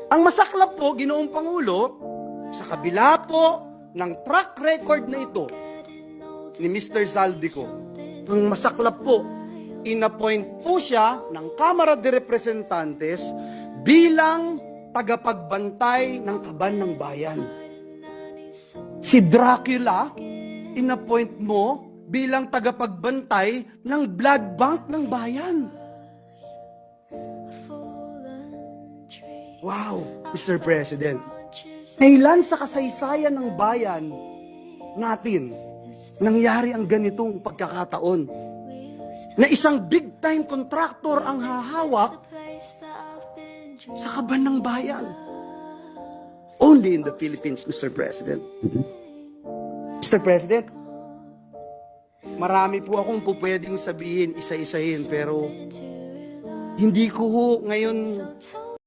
Ang masaklap po, Ginoong Pangulo, sa kabila po ng track record na ito ni Mr. Zaldico, ang masaklap po, inappoint po siya ng Kamara de Representantes bilang tagapagbantay ng kaban ng bayan. Si Dracula, inappoint mo bilang tagapagbantay ng blood bank ng bayan. Wow, Mr. President. Kailan sa kasaysayan ng bayan natin nangyari ang ganitong pagkakataon na isang big-time contractor ang hahawak sa kaban ng bayan? Only in the Philippines, Mr. President. Mr. President, marami po akong pwedeng sabihin, isa-isahin, pero hindi ko ngayon